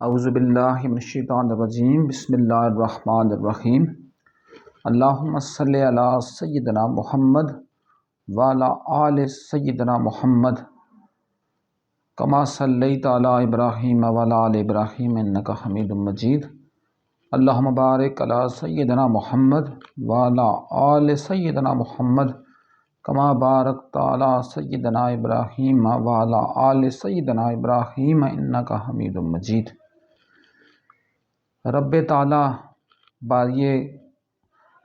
اعوذ باللہ من الشیطان الرجیم، بسم اللہ الرحمن الرحیم۔ اللہم صلی علی سیدنا محمد وعلی آل سیدنا محمد کما صلیت علی ابراہیم وعلی آل ابراہیم انک حمید مجید۔ اللہم بارک علی سیدنا محمد وعلی آل سیدنا محمد کما بارکت علی سیدنا ابراہیم وعلی آل سیدنا ابراہیم انک حمید مجید۔ رب تعالیٰ باری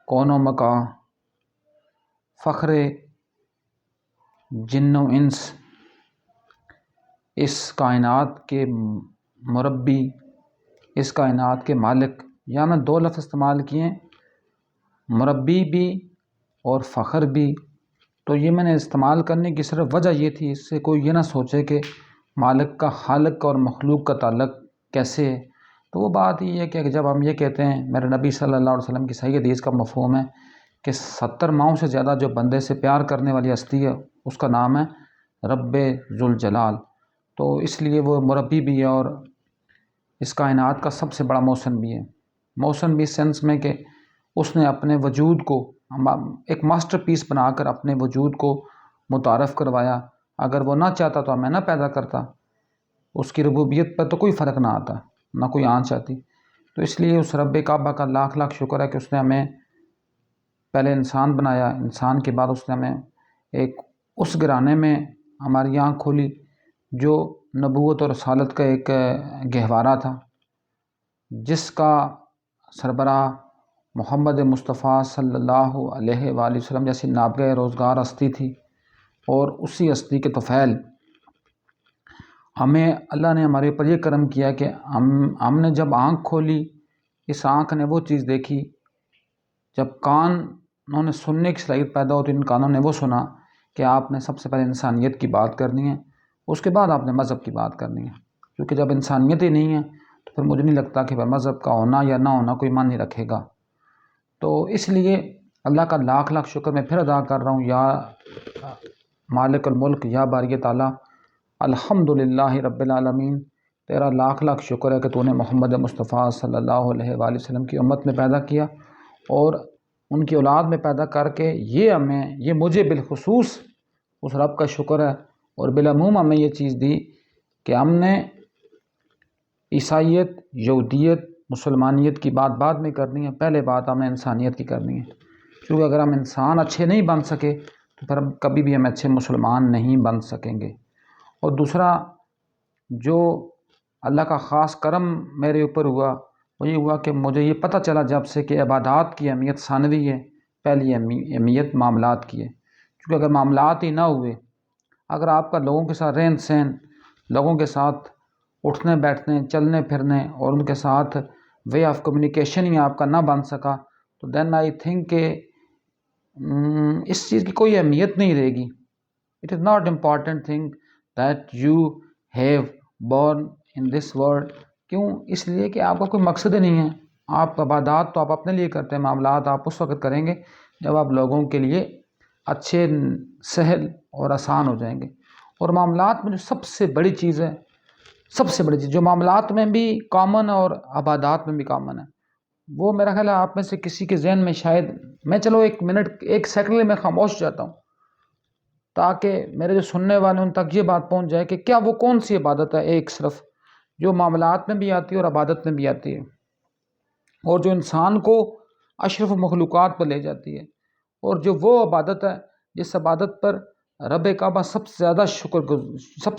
کون و مکان، فخر جن و انس، اس کائنات کے مربی، اس کائنات کے مالک، یا میں دو لفظ استعمال کیے، مربی بھی اور فخر بھی۔ تو یہ میں نے استعمال کرنے کی صرف وجہ یہ تھی، اس سے کوئی یہ نہ سوچے کہ مالک کا خالق اور مخلوق کا تعلق کیسے ہے۔ تو وہ بات یہ ہے کہ جب ہم یہ کہتے ہیں، میرے نبی صلی اللہ علیہ وسلم کی صحیح حدیث کا مفہوم ہے کہ 70 ماؤں سے زیادہ جو بندے سے پیار کرنے والی ہستی ہے اس کا نام ہے رب ذوالجلال۔ تو اس لیے وہ مربی بھی ہے اور اس کائنات کا سب سے بڑا محسن بھی ہے۔ محسن بھی اس سینس میں کہ اس نے اپنے وجود کو ایک ماسٹر پیس بنا کر اپنے وجود کو متعارف کروایا۔ اگر وہ نہ چاہتا تو ہمیں نہ پیدا کرتا، اس کی ربوبیت پر تو کوئی فرق نہ آتا، نہ کوئی آنچ آتی۔ تو اس لیے اس رب کعبہ کا لاکھ لاکھ شکر ہے کہ اس نے ہمیں پہلے انسان بنایا، انسان کے بعد اس نے ہمیں ایک اس گھرانے میں ہماری آنکھ کھولی جو نبوت اور رسالت کا ایک گہوارہ تھا، جس کا سربراہ محمد مصطفیٰ صلی اللہ علیہ وآلہ وسلم جیسی نابغہ روزگار ہستی تھی۔ اور اسی ہستی کے طفیل ہمیں اللہ نے ہمارے اوپر یہ کرم کیا کہ ہم نے جب آنکھ کھولی، اس آنکھ نے وہ چیز دیکھی، جب کانوں نے سننے کی صلاحیت پیدا ہوتی، ان کانوں نے وہ سنا کہ آپ نے سب سے پہلے انسانیت کی بات کرنی ہے، اس کے بعد آپ نے مذہب کی بات کرنی ہے۔ کیونکہ جب انسانیت ہی نہیں ہے تو پھر مجھے نہیں لگتا کہ مذہب کا ہونا یا نہ ہونا کوئی معنی رکھے گا۔ تو اس لیے اللہ کا لاکھ لاکھ شکر میں پھر ادا کر رہا ہوں، یا مالک الملک، یا باری تعالیٰ، الحمدللہ رب العالمین، تیرا لاکھ لاکھ شکر ہے کہ تو نے محمد مصطفیٰ صلی اللہ علیہ وآلہ وسلم کی امت میں پیدا کیا اور ان کی اولاد میں پیدا کر کے یہ مجھے بالخصوص اس رب کا شکر ہے، اور بالعموم ہمیں یہ چیز دی کہ ہم نے عیسائیت، یہودیت، مسلمانیت کی بات بعد میں کرنی ہے، پہلے بات ہمیں انسانیت کی کرنی ہے۔ کیونکہ اگر ہم انسان اچھے نہیں بن سکے تو پھر کبھی بھی ہم اچھے مسلمان نہیں بن سکیں گے۔ اور دوسرا جو اللہ کا خاص کرم میرے اوپر ہوا وہ یہ ہوا کہ مجھے یہ پتہ چلا جب سے کہ عبادات کی اہمیت ثانوی ہے، پہلی اہمیت معاملات کی ہے۔ کیونکہ اگر معاملات ہی نہ ہوئے، اگر آپ کا لوگوں کے ساتھ رہن سہن، لوگوں کے ساتھ اٹھنے بیٹھنے، چلنے پھرنے اور ان کے ساتھ وے آف کمیونیکیشن ہی آپ کا نہ بن سکا، تو دین آئی تھنک کہ اس چیز کی کوئی اہمیت نہیں رہے گی۔ It is not important thing that you have born in this world. کیوں؟ اس لیے کہ آپ کا کوئی مقصد ہی نہیں ہے۔ آپ عبادات تو آپ اپنے لیے کرتے ہیں، معاملات آپ اس وقت کریں گے جب آپ لوگوں کے لیے اچھے، سہل اور آسان ہو جائیں گے۔ اور معاملات میں جو سب سے بڑی چیز ہے، سب سے بڑی چیز جو معاملات میں بھی کامن اور عبادات میں بھی کامن ہے، وہ میرا خیال ہے آپ میں سے کسی کے ذہن میں شاید، میں چلو ایک منٹ ایک سیکنڈ میں خاموش ہو جاتا ہوں تاکہ میرے جو سننے والے ان تک یہ بات پہنچ جائے کہ کیا وہ کون سی عبادت ہے ایک صرف جو معاملات میں بھی آتی ہے اور عبادت میں بھی آتی ہے، اور جو انسان کو اشرف مخلوقات پر لے جاتی ہے، اور جو وہ عبادت ہے جس عبادت پر رب کعبہ سب سے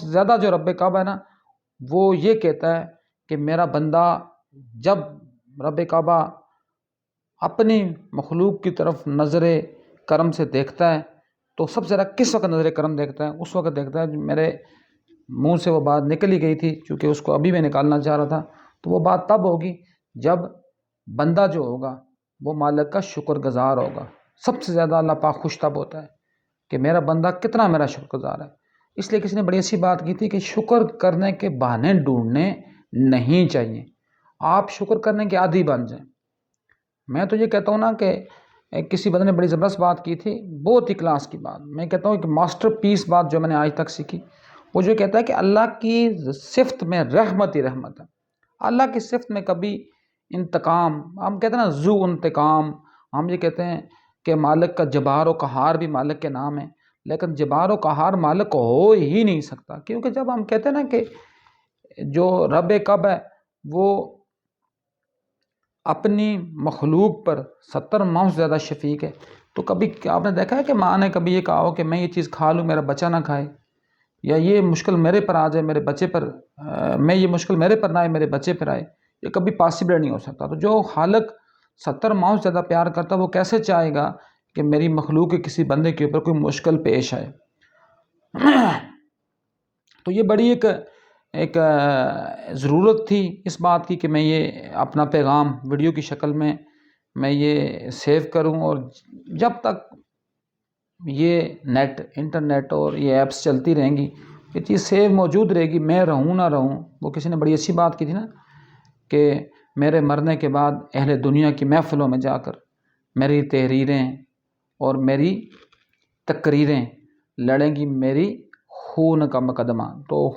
زیادہ جو رب کعبہ ہے نا، وہ یہ کہتا ہے کہ میرا بندہ جب رب کعبہ اپنی مخلوق کی طرف نظر کرم سے دیکھتا ہے تو سب سے زیادہ کس وقت نظر کرم دیکھتا ہے؟ اس وقت دیکھتا ہے۔ میرے منہ سے وہ بات نکل ہی گئی تھی چونکہ اس کو ابھی میں نکالنا چاہ رہا تھا، تو وہ بات تب ہوگی جب بندہ جو ہوگا وہ مالک کا شکر گزار ہوگا۔ سب سے زیادہ اللہ پاک خوش تب ہوتا ہے کہ میرا بندہ کتنا میرا شکر گزار ہے۔ اس لیے کسی نے بڑی اچھی بات کی تھی کہ شکر کرنے کے بہانے ڈھونڈنے نہیں چاہیے، آپ شکر کرنے کے عادی بن جائیں۔ میں تو یہ کہتا ہوں نا کہ کسی بندے نے بڑی زبردست بات کی تھی، بہت ہی کلاس کی بات، میں کہتا ہوں کہ ماسٹر پیس بات جو میں نے آج تک سیکھی، وہ جو کہتا ہے کہ اللہ کی صفت میں رحمت ہی رحمت ہے۔ اللہ کی صفت میں کبھی انتقام، ہم کہتے ہیں نا ذو انتقام، ہم یہ کہتے ہیں کہ مالک کا جبار و قہار بھی مالک کے نام ہے، لیکن جبار و قہار مالک ہو ہی نہیں سکتا، کیونکہ جب ہم کہتے ہیں نا کہ جو رب کب ہے وہ اپنی مخلوق پر 70 ماہ سے زیادہ شفیق ہے، تو کبھی آپ نے دیکھا ہے کہ ماں نے کبھی یہ کہا ہو کہ میں یہ چیز کھا لوں میرا بچہ نہ کھائے، یا یہ مشکل میرے پر آ جائے میرے بچے پر، میں یہ مشکل میرے پر نہ آئے میرے بچے پر آئے، یہ کبھی پاسبل نہیں ہو سکتا۔ تو جو خالق 70 ماہ سے زیادہ پیار کرتا ہے وہ کیسے چاہے گا کہ میری مخلوق کے کسی بندے کے اوپر کوئی مشکل پیش آئے؟ تو یہ بڑی ایک ضرورت تھی اس بات کی کہ میں یہ اپنا پیغام ویڈیو کی شکل میں یہ سیو کروں، اور جب تک یہ انٹرنیٹ اور یہ ایپس چلتی رہیں گی یہ چیز سیو موجود رہے گی، میں رہوں نہ رہوں۔ وہ کسی نے بڑی اچھی بات کی تھی نا کہ میرے مرنے کے بعد اہل دنیا کی محفلوں میں جا کر میری تحریریں اور میری تقریریں لڑیں گی میری خون کا مقدمہ۔ تو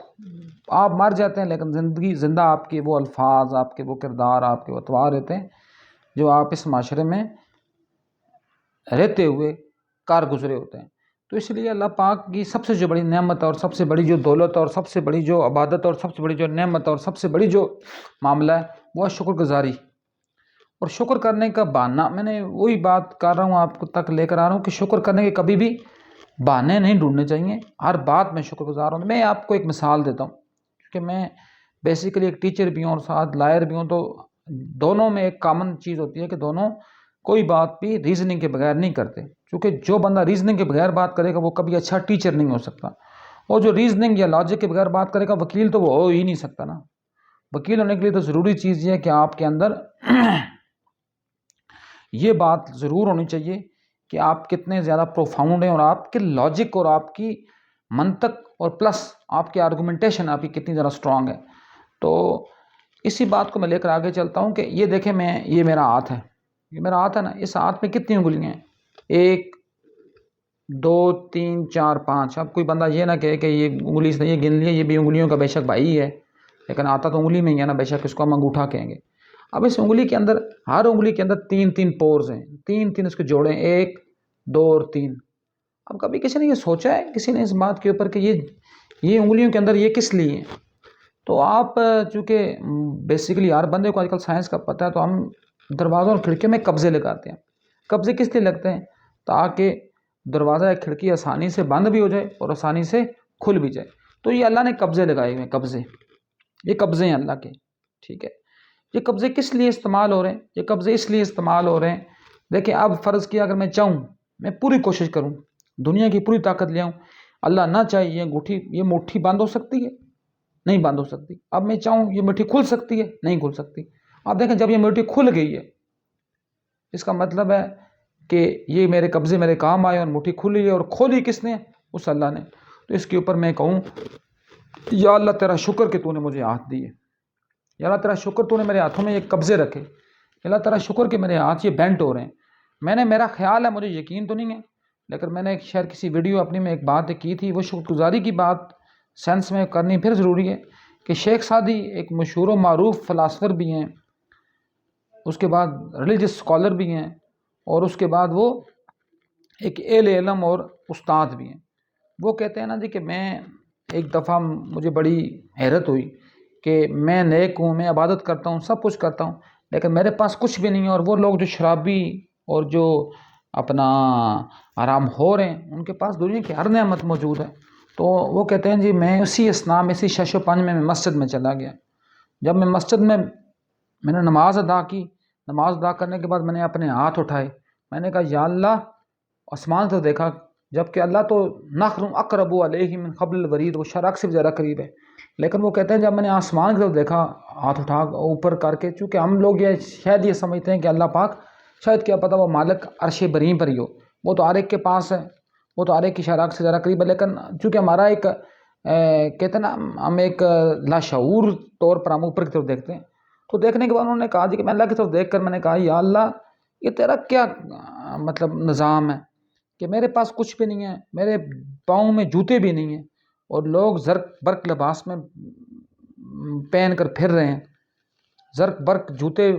آپ مر جاتے ہیں لیکن زندہ آپ کے وہ الفاظ، آپ کے وہ کردار، آپ کے وہ اطوار رہتے ہیں جو آپ اس معاشرے میں رہتے ہوئے کار گزرے ہوتے ہیں۔ تو اس لیے اللہ پاک کی سب سے جو بڑی نعمت اور سب سے بڑی جو دولت اور سب سے بڑی جو عبادت اور سب سے بڑی جو نعمت اور سب سے بڑی جو معاملہ ہے وہ ہے شکر گزاری اور شکر کرنے کا بہانہ۔ میں نے وہی بات کر رہا ہوں، آپ کو تک لے کر آ رہا ہوں کہ شکر کرنے کے کبھی بھی بہانے نہیں ڈھونڈنے چاہیے، ہر بات میں شکر گزار ہوں۔ میں آپ کو ایک مثال دیتا ہوں کیونکہ میں بیسیکلی ایک ٹیچر بھی ہوں اور ساتھ لائر بھی ہوں، تو دونوں میں ایک کامن چیز ہوتی ہے کہ دونوں کوئی بات بھی ریزننگ کے بغیر نہیں کرتے، کیونکہ جو بندہ ریزننگ کے بغیر بات کرے گا وہ کبھی اچھا ٹیچر نہیں ہو سکتا، اور جو ریزننگ یا لاجک کے بغیر بات کرے گا وکیل تو وہ ہو ہی نہیں سکتا نا۔ وکیل ہونے کے لیے تو ضروری چیز یہ ہے کہ آپ کے اندر یہ بات ضرور ہونی چاہیے کہ آپ کتنے زیادہ پروفاؤنڈ ہیں اور آپ کے لاجک اور آپ کی منطق اور پلس آپ کی آرگومنٹیشن آپ کی کتنی زیادہ اسٹرانگ ہے۔ تو اسی بات کو میں لے کر آگے چلتا ہوں کہ یہ دیکھیں یہ میرا ہاتھ ہے، یہ میرا ہاتھ ہے نا، اس ہاتھ میں کتنی انگلیاں ہیں؟ 1 2 3 4 5۔ اب کوئی بندہ یہ نہ کہے کہ یہ انگلی سے یہ گن لیا، یہ بھی انگلیوں کا بے شک بھائی ہے، لیکن آتا تو انگلی میں ہی ہے نا، بے شک اس کو ہم انگوٹھا کہیں گے۔ اب اس انگلی کے اندر ہر انگلی کے اندر 3 پورز ہیں، 3 اس کے جوڑے ہیں، 1 2 اور 3۔ اب کبھی کسی نے یہ سوچا ہے کسی نے اس بات کے اوپر کہ یہ انگلیوں کے اندر یہ کس لیے ہیں؟ تو آپ چونکہ بیسیکلی ہر بندے کو آج کل سائنس کا پتہ ہے، تو ہم دروازوں اور کھڑکیوں میں قبضے لگاتے ہیں۔ قبضے کس لیے لگتے ہیں؟ تاکہ دروازہ یا کھڑکی آسانی سے بند بھی ہو جائے اور آسانی سے کھل بھی جائے۔ تو یہ اللہ نے قبضے لگائے ہوئے ہیں، قبضے، یہ قبضے ہیں اللہ کے، ٹھیک ہے۔ یہ قبضے کس لیے استعمال ہو رہے ہیں؟ یہ قبضے اس لیے استعمال ہو رہے ہیں، دیکھیں اب فرض کیا اگر میں چاہوں، میں پوری کوشش کروں، دنیا کی پوری طاقت لے آؤں، اللہ نہ چاہے یہ مٹھی بند ہو سکتی ہے؟ نہیں بند ہو سکتی۔ اب میں چاہوں یہ مٹھی کھل سکتی ہے؟ نہیں کھل سکتی۔ اب دیکھیں جب یہ مٹھی کھل گئی ہے اس کا مطلب ہے کہ یہ میرے قبضے میرے کام آئے اور مٹھی کھلی ہے، اور کھولی کس نے؟ اس اللہ نے۔ تو اس کے اوپر میں کہوں یا اللہ تیرا شکر کہ تو نے مجھے ہاتھ دیے، یا اللہ تیرا شکر تو نے میرے ہاتھوں میں یہ قبضے رکھے، یا اللہ تیرا شکر کہ میرے ہاتھ یہ بینٹ ہو رہے ہیں۔ میرا خیال ہے، مجھے یقین تو نہیں ہے، لیکن میں نے شاید کسی ویڈیو اپنی میں ایک بات کی تھی، وہ شکر گزاری کی بات سینس میں کرنی پھر ضروری ہے کہ شیخ سعدی ایک مشہور و معروف فلاسفر بھی ہیں، اس کے بعد ریلیجس اسکالر بھی ہیں، اور اس کے بعد وہ ایک اہل علم اور استاد بھی ہیں۔ وہ کہتے ہیں نا جی کہ میں ایک دفعہ مجھے بڑی حیرت ہوئی کہ میں نیک ہوں، میں عبادت کرتا ہوں، سب کچھ کرتا ہوں، لیکن میرے پاس کچھ بھی نہیں ہے، اور وہ لوگ جو شرابی اور جو اپنا آرام ہو رہے ہیں ان کے پاس دنیا کی ہر نعمت موجود ہے۔ تو وہ کہتے ہیں جی میں اسی اسنا میں اسی شش و پنج میں مسجد میں چلا گیا۔ جب میں مسجد میں نے نماز ادا کی، نماز ادا کرنے کے بعد میں نے اپنے ہاتھ اٹھائے، میں نے کہا یا اللہ، آسمان سے دیکھا، جبکہ اللہ تو نخرم اقرب علیہ من حبل الورید، وہ شرک سے بھی زیادہ قریب ہے، لیکن وہ کہتے ہیں جب میں نے آسمان کی طرف دیکھا ہاتھ اٹھا اوپر کر کے، چونکہ ہم لوگ شاید یہ سمجھتے ہیں کہ اللہ پاک شاید کیا پتہ وہ مالک عرش بریں پر ہی ہو، وہ تو ہر ایک کے پاس ہے، وہ تو ہر ایک کی شراک سے زیادہ قریب ہے، لیکن چونکہ ہمارا ایک کہتے ہیں نا ہم ایک لاشعور طور پر ہم اوپر کی طرف دیکھتے ہیں، تو دیکھنے کے بعد انہوں نے کہا جی کہ میں اللہ کی طرف دیکھ کر میں نے کہا یا اللہ یہ تیرا کیا مطلب نظام ہے کہ میرے پاس کچھ بھی نہیں ہے، میرے پاؤں میں جوتے بھی نہیں ہیں، اور لوگ زرق برق لباس میں پہن کر پھر رہے ہیں، زرق برق جوتے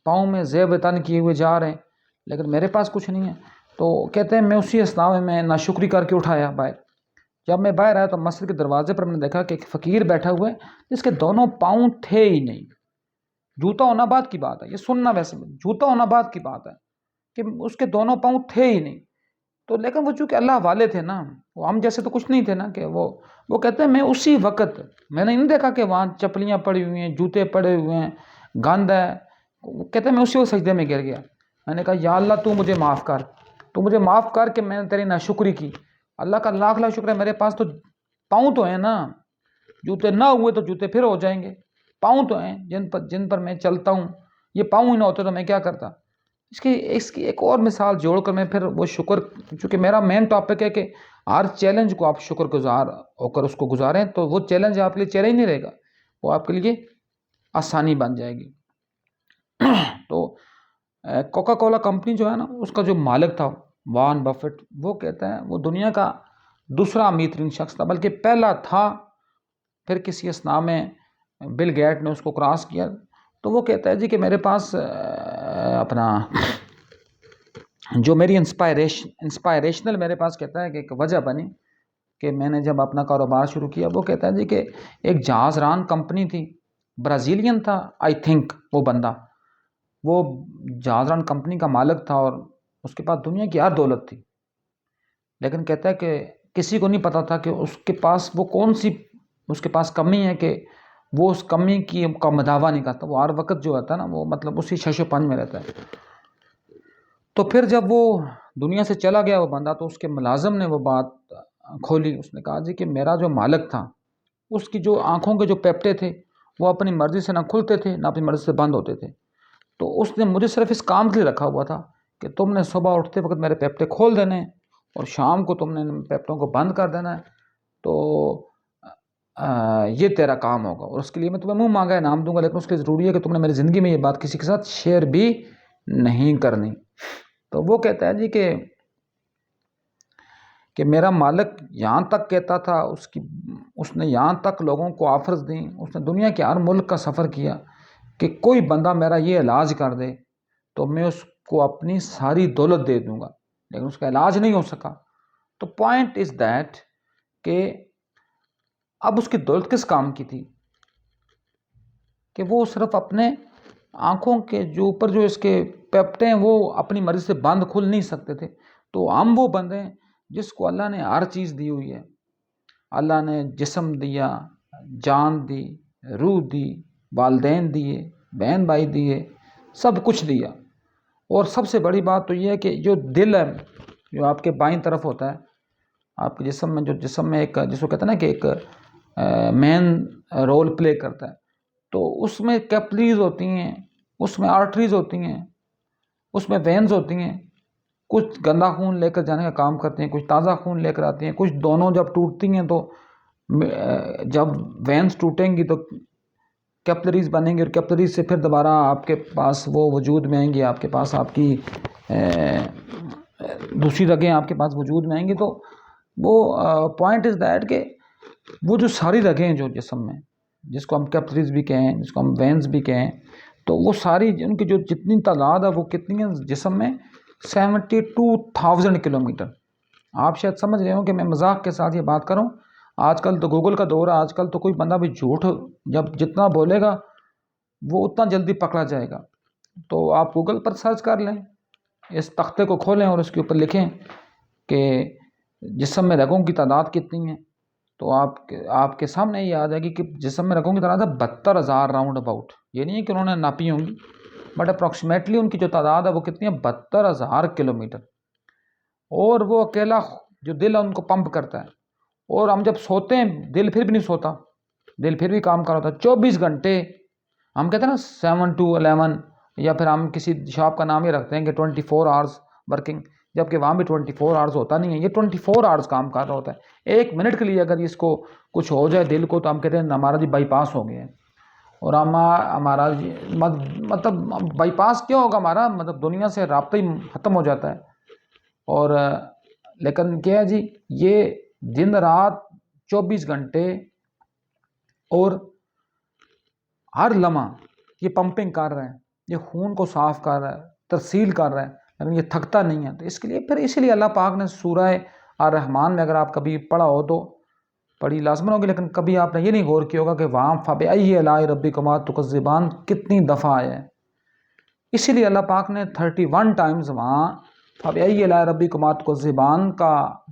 پاؤں میں زیب تن کیے ہوئے جا رہے ہیں، لیکن میرے پاس کچھ نہیں ہے۔ تو کہتے ہیں میں اسی اسنا میں ناشکری کر کے اٹھایا باہر۔ جب میں باہر آیا تو مسجد کے دروازے پر میں نے دیکھا کہ ایک فقیر بیٹھا ہوا ہے جس کے دونوں پاؤں تھے ہی نہیں۔ جوتا ہونا بات کی بات ہے، یہ سننا ویسے جوتا ہونا بات کی بات ہے کہ اس کے دونوں پاؤں تھے ہی نہیں۔ تو لیکن وہ چونکہ اللہ والے تھے نا، وہ ہم جیسے تو کچھ نہیں تھے نا، کہ وہ کہتے ہیں میں اسی وقت میں نے نہیں دیکھا کہ وہاں چپلیاں پڑی ہوئی ہیں، جوتے پڑے ہوئے ہیں، گند ہے، وہ کہتے ہیں میں اسی وقت سجدے میں گر گیا۔ میں نے کہا یا اللہ تو مجھے معاف کر، تو مجھے معاف کر کہ میں نے تیری ناشکری کی۔ اللہ کا لاکھ لاکھ شکر ہے میرے پاس تو پاؤں تو ہیں نا، جوتے نہ ہوئے تو جوتے پھر ہو جائیں گے، پاؤں تو ہیں جن پر میں چلتا ہوں، یہ پاؤں ہی نہ ہوتے تو میں کیا کرتا۔ اس کی ایک اور مثال جوڑ کر میں پھر وہ شکر، چونکہ میرا مین ٹاپک ہے کہ ہر چیلنج کو آپ شکر گزار ہو کر اس کو گزاریں تو وہ چیلنج آپ کے لیے چیلنج نہیں رہے گا، وہ آپ کے لیے آسانی بن جائے گی۔ تو کوکا کولا کمپنی جو ہے نا، اس کا جو مالک تھا وارن بفٹ، وہ کہتا ہے وہ دنیا کا دوسرا امیر ترین شخص تھا، بلکہ پہلا تھا، پھر کسی اسنا میں بل گیٹ نے اس کو کراس کیا۔ تو وہ کہتا ہے جی کہ میرے پاس اپنا جو میری انسپائریشنل میرے پاس کہتا ہے کہ ایک وجہ بنی کہ میں نے جب اپنا کاروبار شروع کیا، وہ کہتا ہے جی کہ ایک جہاز ران کمپنی تھی، برازیلین تھا آئی تھنک وہ بندہ، وہ جہاز ران کمپنی کا مالک تھا اور اس کے پاس دنیا کی ہر دولت تھی، لیکن کہتا ہے کہ کسی کو نہیں پتا تھا کہ اس کے پاس وہ کون سی اس کے پاس کمی ہے کہ وہ اس کمی کا مداوع نہیں کرتا، وہ ہر وقت جو ہوتا ہے نا وہ مطلب اسی شش و پنج میں رہتا ہے۔ تو پھر جب وہ دنیا سے چلا گیا وہ بندہ، تو اس کے ملازم نے وہ بات کھولی، اس نے کہا جی کہ میرا جو مالک تھا اس کی جو آنکھوں کے جو پیپٹے تھے وہ اپنی مرضی سے نہ کھلتے تھے نہ اپنی مرضی سے بند ہوتے تھے، تو اس نے مجھے صرف اس کام کے لیے رکھا ہوا تھا کہ تم نے صبح اٹھتے وقت میرے پیپٹے کھول دینے ہیں اور شام کو تم نے پیپٹوں کو بند کر دینا ہے، تو یہ تیرا کام ہوگا، اور اس کے لیے میں تمہیں منہ مانگا انعام دوں گا، لیکن اس کے لیے ضروری ہے کہ تم نے میری زندگی میں یہ بات کسی کے ساتھ شیئر بھی نہیں کرنی۔ تو وہ کہتا ہے جی کہ میرا مالک یہاں تک کہتا تھا، اس نے یہاں تک لوگوں کو آفرز دیں، اس نے دنیا کے ہر ملک کا سفر کیا کہ کوئی بندہ میرا یہ علاج کر دے تو میں اس کو اپنی ساری دولت دے دوں گا، لیکن اس کا علاج نہیں ہو سکا۔ تو پوائنٹ از دیٹ کہ اب اس کی دولت کس کام کی تھی کہ وہ صرف اپنے آنکھوں کے جو اوپر جو اس کے پیپٹے ہیں وہ اپنی مرضی سے بند کھل نہیں سکتے تھے۔ تو ہم وہ بندے ہیں جس کو اللہ نے ہر چیز دی ہوئی ہے، اللہ نے جسم دیا، جان دی، روح دی، والدین دیے، بہن بھائی دیے، سب کچھ دیا، اور سب سے بڑی بات تو یہ ہے کہ جو دل ہے جو آپ کے بائیں طرف ہوتا ہے آپ کے جسم میں، جو جسم میں ایک جس کو کہتے ہیں نا کہ ایک مین رول پلے کرتا ہے، تو اس میں کیپلریز ہوتی ہیں، اس میں آرٹریز ہوتی ہیں، اس میں وینز ہوتی ہیں، کچھ گندا خون لے کر جانے کا کام کرتے ہیں، کچھ تازہ خون لے کر آتی ہیں، کچھ دونوں جب ٹوٹتی ہیں تو جب وینز ٹوٹیں گی تو کیپلریز بنیں گی، اور کیپلریز سے پھر دوبارہ آپ کے پاس وہ وجود میں آئیں گی، آپ کے پاس آپ کی دوسری رگیں آپ کے پاس وجود میں آئیں گی۔ تو وہ پوائنٹ از دیٹ کہ وہ جو ساری رگیں ہیں جو جسم میں، جس کو ہم کیپلریز بھی کہیں، جس کو ہم وینز بھی کہیں، تو وہ ساری ان کی جو جتنی تعداد ہے وہ کتنی ہے جسم میں 72,000 کلومیٹر۔ آپ شاید سمجھ رہے ہوں کہ میں مذاق کے ساتھ یہ بات کروں، آج کل تو گوگل کا دور ہے، آج کل تو کوئی بندہ بھی جھوٹ جب جتنا بولے گا وہ اتنا جلدی پکڑا جائے گا۔ تو آپ گوگل پر سرچ کر لیں، اس تختے کو کھولیں اور اس کے اوپر لکھیں کہ جسم میں رگوں کی تعداد کتنی ہے، تو آپ کے سامنے یہ آ جائے گی کہ جسم میں رگوں کی تعداد ہے 72,000 راؤنڈ اباؤٹ۔ یہ نہیں ہے کہ انہوں نے ناپی ہوں گی، بٹ اپروکسیمیٹلی ان کی جو تعداد ہے وہ کتنی ہے 72,000 کلومیٹر، اور وہ اکیلا جو دل ہے ان کو پمپ کرتا ہے، اور ہم جب سوتے ہیں دل پھر بھی نہیں سوتا، دل پھر بھی کام کر رہا ہوتا ہے 24 گھنٹے۔ ہم کہتے ہیں نا 7 to 11، یا پھر ہم کسی شاپ کا نام یہ رکھتے ہیں کہ 24 آورز ورکنگ، جبکہ وہاں بھی 24 آورز ہوتا نہیں ہے، یہ 24 آورز کام کر رہا ہوتا ہے۔ 1 منٹ کے لیے اگر اس کو کچھ ہو جائے دل کو تو ہم کہتے ہیں ہمارا جی بائی پاس ہو گیا ہے، اور ہمارا مطلب بائی پاس کیا ہوگا، ہمارا مطلب دنیا سے رابطہ ہی ختم ہو جاتا ہے۔ اور لیکن کیا ہے جی، یہ دن رات 24 گھنٹے اور ہر لمحہ یہ پمپنگ کر رہا ہے، یہ خون کو صاف کر رہا ہے، ترسیل کر رہا ہے، لیکن یہ تھکتا نہیں ہے. تو اس کے لیے پھر اسی لیے اللہ پاک نے سورہ الرحمن میں اگر آپ کبھی پڑھا ہو تو پڑھی لازمن ہوگی، لیکن کبھی آپ نے یہ نہیں غور کیا ہوگا کہ وہاں فَبِأَيِّ آلاءِ رَبِّكُمَا تُكَذِّبَانِ کتنی دفعہ آیا ہے. اسی لیے اللہ پاک نے 31 ٹائمز وہاں فَبِأَيِّ آلاءِ رَبِّكُمَا تُكَذِّبَانِ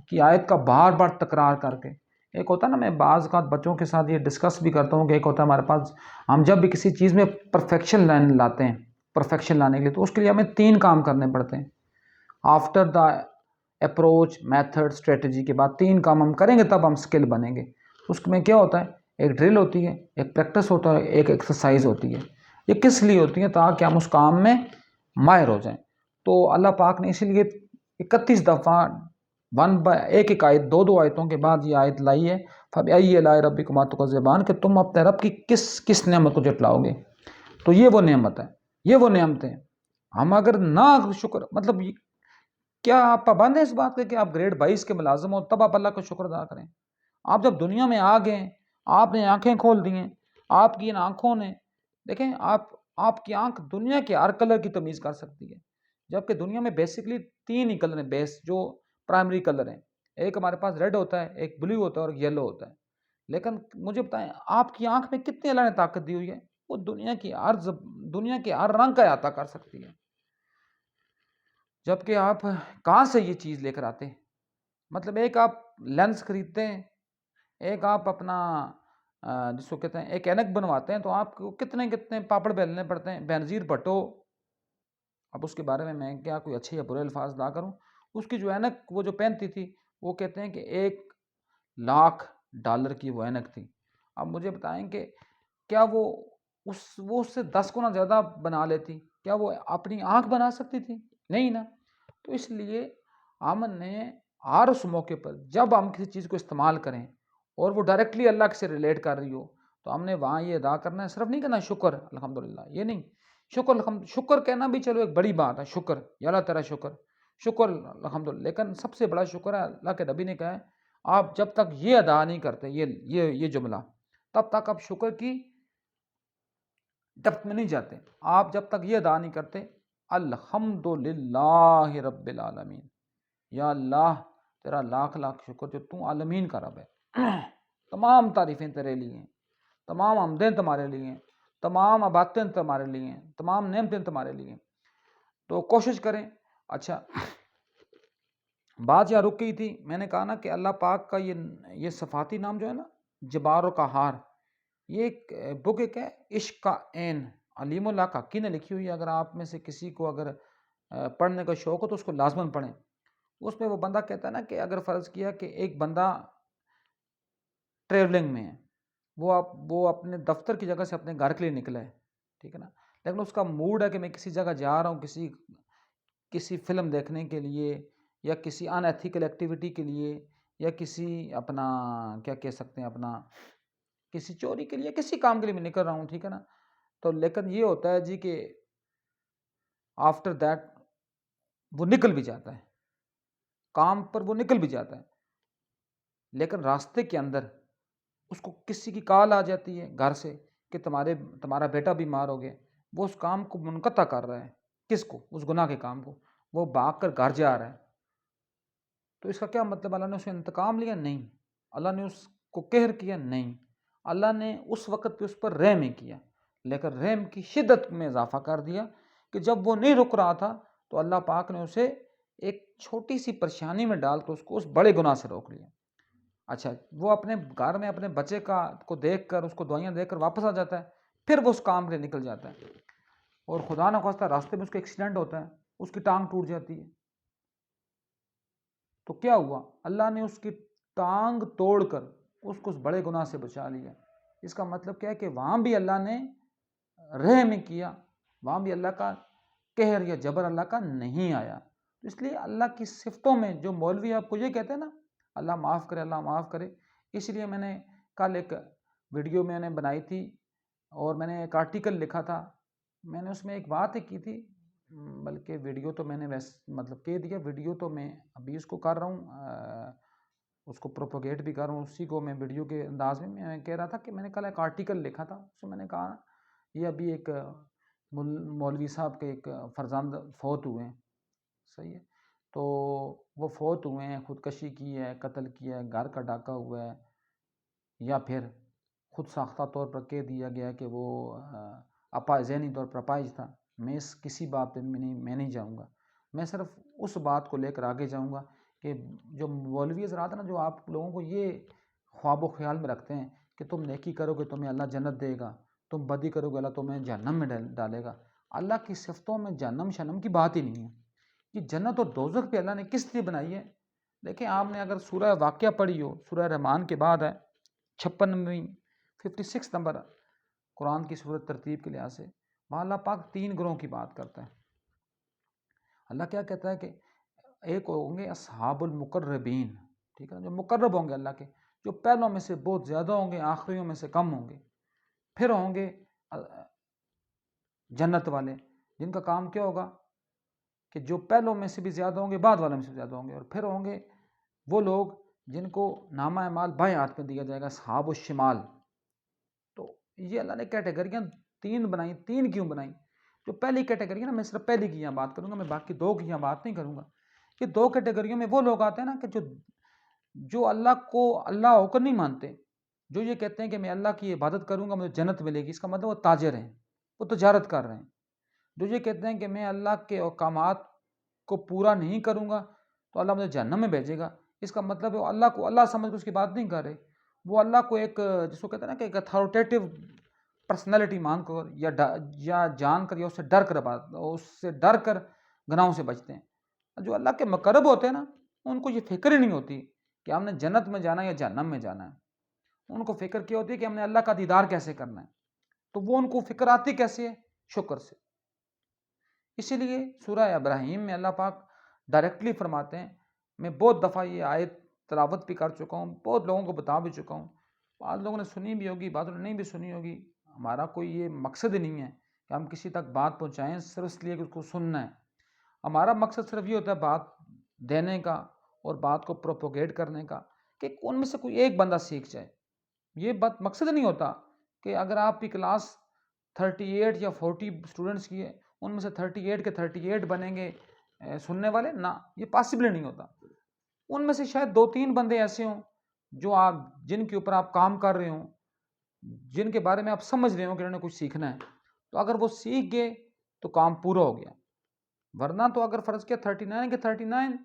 کی آیت کا بار بار تکرار کر کے. ایک ہوتا ہے نا، میں بعض اوقات بچوں کے ساتھ یہ ڈسکس بھی کرتا ہوں کہ ایک ہوتا ہے ہمارے پاس، ہم جب بھی کسی چیز میں پرفیکشن لاتے ہیں، پرفیکشن لانے کے لیے تو اس کے لیے ہمیں 3 کام کرنے پڑتے ہیں. After the approach, method, strategy کے بعد 3 کام ہم کریں گے تب ہم اسکل بنیں گے. اس میں کیا ہوتا ہے؟ ایک ڈرل ہوتی ہے، ایک پریکٹس ہوتا ہے، ایک ایکسرسائز ہوتی ہے. یہ کس لیے ہوتی ہیں؟ تاکہ ہم اس کام میں ماہر ہو جائیں. تو اللہ پاک نے اسی لیے 31 دفعہ ایک آیت، 2 آیتوں کے بعد یہ آیت لائی ہے فَبِأَيِّ آلاءِ رَبِّكُمَا تُكَذِّبَانِ کہ تم اپنے رب کی کس نعمت کو جٹلاؤ گے. تو یہ وہ نعمت ہے، یہ وہ نعمتیں. ہم اگر نہ شکر، مطلب کیا آپ پابند ہیں اس بات کے کہ آپ گریڈ 22 کے ملازم ہو تب آپ اللہ کا شکر ادا کریں؟ آپ جب دنیا میں آ گئے، آپ نے آنکھیں کھول دی ہیں، آپ کی ان آنکھوں نے دیکھیں، آپ کی آنکھ دنیا کے ہر کلر کی تمیز کر سکتی ہے، جبکہ دنیا میں بیسکلی 3 ہی کلر ہیں بیس جو پرائمری کلر ہیں. ایک ہمارے پاس ریڈ ہوتا ہے، ایک بلو ہوتا ہے اور یلو ہوتا ہے. لیکن مجھے بتائیں آپ کی آنکھ میں کتنی اللہ نے طاقت دی ہوئی ہے؟ وہ دنیا کے ہر رنگ کا احاطہ کر سکتی ہے. جبکہ آپ کہاں سے یہ چیز لے کر آتے ہیں؟ مطلب ایک آپ لینس خریدتے ہیں، ایک آپ اپنا جس کو کہتے ہیں ایک اینک بنواتے ہیں تو آپ کو کتنے پاپڑ بیلنے پڑتے ہیں. بینظیر بھٹو، اب اس کے بارے میں کیا کوئی اچھے یا برے الفاظ ادا کروں، اس کی جو اینک وہ جو پہنتی تھی وہ کہتے ہیں کہ $1,00,000 کی وہ اینک تھی. اب مجھے بتائیں کہ کیا وہ اس سے 10 گنا زیادہ بنا لیتی؟ کیا وہ اپنی آنکھ بنا سکتی تھی؟ نہیں نا. تو اس لیے ہم نے ہر اس موقع پر جب ہم کسی چیز کو استعمال کریں اور وہ ڈائریکٹلی اللہ سے ریلیٹ کر رہی ہو تو ہم نے وہاں یہ ادا کرنا ہے. صرف نہیں کہنا شکر الحمدللہ، یہ نہیں. شکر کہنا بھی چلو ایک بڑی بات ہے، شکر یا اللہ تیرا شکر الحمدللہ. لیکن سب سے بڑا شکر ہے اللہ کے نبی نے کہا ہے آپ جب تک یہ ادا نہیں کرتے یہ جملہ، تب تک آپ شکر کی ڈپتھ میں نہیں جاتے. آپ جب تک یہ ادا نہیں کرتے الحمدللہ رب العالمین، یا اللہ تیرا لاکھ شکر جو تو عالمین کا رب ہے، تمام تعریفیں تیرے لیے ہیں، تمام حمدیں تمہارے لیے ہیں، تمام عبادتیں تمہارے لیے ہیں، تمام نعمتیں تمہارے لیے ہیں. تو کوشش کریں. اچھا، بات یہاں رک گئی تھی. میں نے کہا نا کہ اللہ پاک کا یہ صفاتی نام جو ہے نا، جبار و قہار، یہ ایک بک ایک ہے عشق کا عین، علیم اللہ کاکی نے لکھی ہوئی ہے. اگر آپ میں سے کسی کو اگر پڑھنے کا شوق ہو تو اس کو لازماً پڑھیں. اس میں وہ بندہ کہتا ہے نا کہ اگر فرض کیا کہ ایک بندہ ٹریولنگ میں ہے، وہ اپنے دفتر کی جگہ سے اپنے گھر کے لیے نکلا ہے، ٹھیک ہے نا، لیکن اس کا موڈ ہے کہ میں کسی جگہ جا رہا ہوں، کسی فلم دیکھنے کے لیے یا کسی ان ایتھیکل ایکٹیویٹی کے لیے یا کسی اپنا کیا کہہ سکتے ہیں اپنا کسی چوری کے لیے، کسی کام کے لیے میں نکل رہا ہوں، ٹھیک ہے نا. تو لیکن یہ ہوتا ہے جی کہ آفٹر دیٹ وہ نکل بھی جاتا ہے کام پر، وہ نکل بھی جاتا ہے، لیکن راستے کے اندر اس کو کسی کی کال آ جاتی ہے گھر سے کہ تمہارا بیٹا بیمار ہو گیا. وہ اس کام کو منقطع کر رہا ہے، کس کو؟ اس گناہ کے کام کو. وہ بھاگ کر گھر جا رہا ہے. تو اس کا کیا مطلب؟ اللہ نے اس سے انتقام لیا؟ نہیں. اللہ نے اس کو قہر کیا؟ نہیں. اللہ نے اس وقت پہ اس پر رحم ہی کیا، لیکن رحم کی شدت میں اضافہ کر دیا کہ جب وہ نہیں رک رہا تھا تو اللہ پاک نے اسے ایک چھوٹی سی پریشانی میں ڈال کر اس کو اس بڑے گناہ سے روک لیا. اچھا، وہ اپنے گھر میں اپنے بچے کو دیکھ کر اس کو دعائیاں دے کر واپس آ جاتا ہے، پھر وہ اس کام کے لیے نکل جاتا ہے اور خدا نہ خواستہ راستے میں اس کا ایکسیڈنٹ ہوتا ہے، اس کی ٹانگ ٹوٹ جاتی ہے. تو کیا ہوا؟ اللہ نے اس کی ٹانگ توڑ کر اس کو اس بڑے گناہ سے بچا لیا. اس کا مطلب کیا ہے کہ وہاں بھی اللہ نے رحم کیا، وہاں بھی اللہ کا قہر یا جبر اللہ کا نہیں آیا. تو اس لیے اللہ کی صفتوں میں جو مولوی آپ کو یہ کہتے ہیں نا اللہ معاف کرے، اللہ معاف کرے، اس لیے میں نے کل ایک ویڈیو میں نے بنائی تھی اور میں نے ایک آرٹیکل لکھا تھا. میں نے اس میں ایک بات کی تھی، بلکہ ویڈیو تو میں نے مطلب کہہ دیا، ویڈیو تو میں ابھی اس کو کر رہا ہوں، اس کو پروپوگیٹ بھی کر رہا ہوں، اسی کو میں ویڈیو کے انداز میں کہہ رہا تھا کہ میں نے کل ایک آرٹیکل لکھا تھا، اس میں میں نے کہا یہ ابھی ایک مولوی صاحب کے ایک فرزند فوت ہوئے ہیں، صحیح ہے، تو وہ فوت ہوئے ہیں، خودکشی کی ہے، قتل کیا ہے، گھر کا ڈاکہ ہوا ہے، یا پھر خود ساختہ طور پر کہہ دیا گیا کہ وہ ذہنی طور پر اپاہج تھا۔ میں اس کسی بات پہ میں نہیں جاؤں گا، میں صرف اس بات کو لے کر آگے جاؤں گا کہ جو مولوی حضرات ہیں نا، جو آپ لوگوں کو یہ خواب و خیال میں رکھتے ہیں کہ تم نیکی کرو گے تمہیں اللہ جنت دے گا، تم بدی کرو گے اللہ تمہیں جہنم میں ڈالے گا، اللہ کی صفتوں میں جہنم شنم کی بات ہی نہیں ہے۔ یہ جنت اور دوزخ بھی اللہ نے کس لیے بنائی ہے؟ دیکھیں، آپ نے اگر سورہ واقعہ پڑھی ہو، سورہ رحمان کے بعد ہے 56 56 نمبر قرآن کی سورت ترتیب کے لحاظ سے، وہاں اللہ پاک 3 گروہوں کی بات کرتا ہے۔ اللہ کیا کہتا ہے کہ ایک ہوں گے اصحاب المقربین، ٹھیک ہے، جو مقرب ہوں گے اللہ کے، جو پہلوں میں سے بہت زیادہ ہوں گے، آخریوں میں سے کم ہوں گے۔ پھر ہوں گے جنت والے، جن کا کام کیا ہوگا کہ جو پہلوں میں سے بھی زیادہ ہوں گے، بعد والوں میں سے زیادہ ہوں گے۔ اور پھر ہوں گے وہ لوگ جن کو نامہ اعمال بائیں ہاتھ میں دیا جائے گا، اصحاب الشمال۔ تو یہ اللہ نے کیٹیگریاں 3 بنائی۔ 3 کیوں بنائی؟ جو پہلی کیٹیگری ہے نا، میں صرف پہلی کی یہاں بات کروں گا، میں باقی 2 کی یہاں بات نہیں کروں گا۔ کہ 2 کیٹیگریوں میں وہ لوگ آتے ہیں نا کہ جو اللہ کو اللہ ہو کر نہیں مانتے، جو یہ کہتے ہیں کہ میں اللہ کی عبادت کروں گا مجھے جنت ملے گی، اس کا مطلب وہ تاجر ہیں، وہ تجارت کر رہے ہیں۔ جو یہ کہتے ہیں کہ میں اللہ کے احکامات کو پورا نہیں کروں گا تو اللہ مجھے جہنم میں بھیجے گا، اس کا مطلب ہے اللہ کو اللہ سمجھ کر اس کی بات نہیں کر رہے، وہ اللہ کو ایک جس کو کہتے ہیں نا کہ ایک اتھارٹیٹیو پرسنالٹی مان کر یا جان کر یا اس سے ڈر کر گناہوں سے بچتے ہیں۔ جو اللہ کے مقرب ہوتے ہیں نا، ان کو یہ فکر ہی نہیں ہوتی کہ ہم نے جنت میں جانا ہے یا جہنم میں جانا ہے۔ ان کو فکر کیا ہوتی ہے کہ ہم نے اللہ کا دیدار کیسے کرنا ہے، تو وہ ان کو فکر آتی کیسے ہے؟ شکر سے۔ اسی لیے سورہ ابراہیم میں اللہ پاک ڈائریکٹلی فرماتے ہیں، میں بہت دفعہ یہ آیت تلاوت بھی کر چکا ہوں، بہت لوگوں کو بتا بھی چکا ہوں، بعض لوگوں نے سنی بھی ہوگی، بعض لوگوں نے نہیں بھی سنی ہوگی۔ ہمارا کوئی یہ مقصد نہیں ہے کہ ہم کسی تک بات پہنچائیں صرف اس لیے کہ اس کو سننا ہے۔ ہمارا مقصد صرف یہ ہوتا ہے بات دینے کا اور بات کو پروپوگیٹ کرنے کا، کہ ان میں سے کوئی ایک بندہ سیکھ جائے۔ یہ بات مقصد نہیں ہوتا کہ اگر آپ کی کلاس 38 یا 40 اسٹوڈنٹس کی ہے، ان میں سے 38 کے 38 بنیں گے سننے والے، نہ، یہ پاسبل نہیں ہوتا۔ ان میں سے شاید 2-3 بندے ایسے ہوں جو جن کے اوپر آپ کام کر رہے ہوں، جن کے بارے میں آپ سمجھ رہے ہوں کہ انہوں نے کچھ سیکھنا ہے، تو اگر وہ سیکھ گئے تو کام پورا ہو گیا۔ ورنہ تو اگر فرض کیا 39 کے 39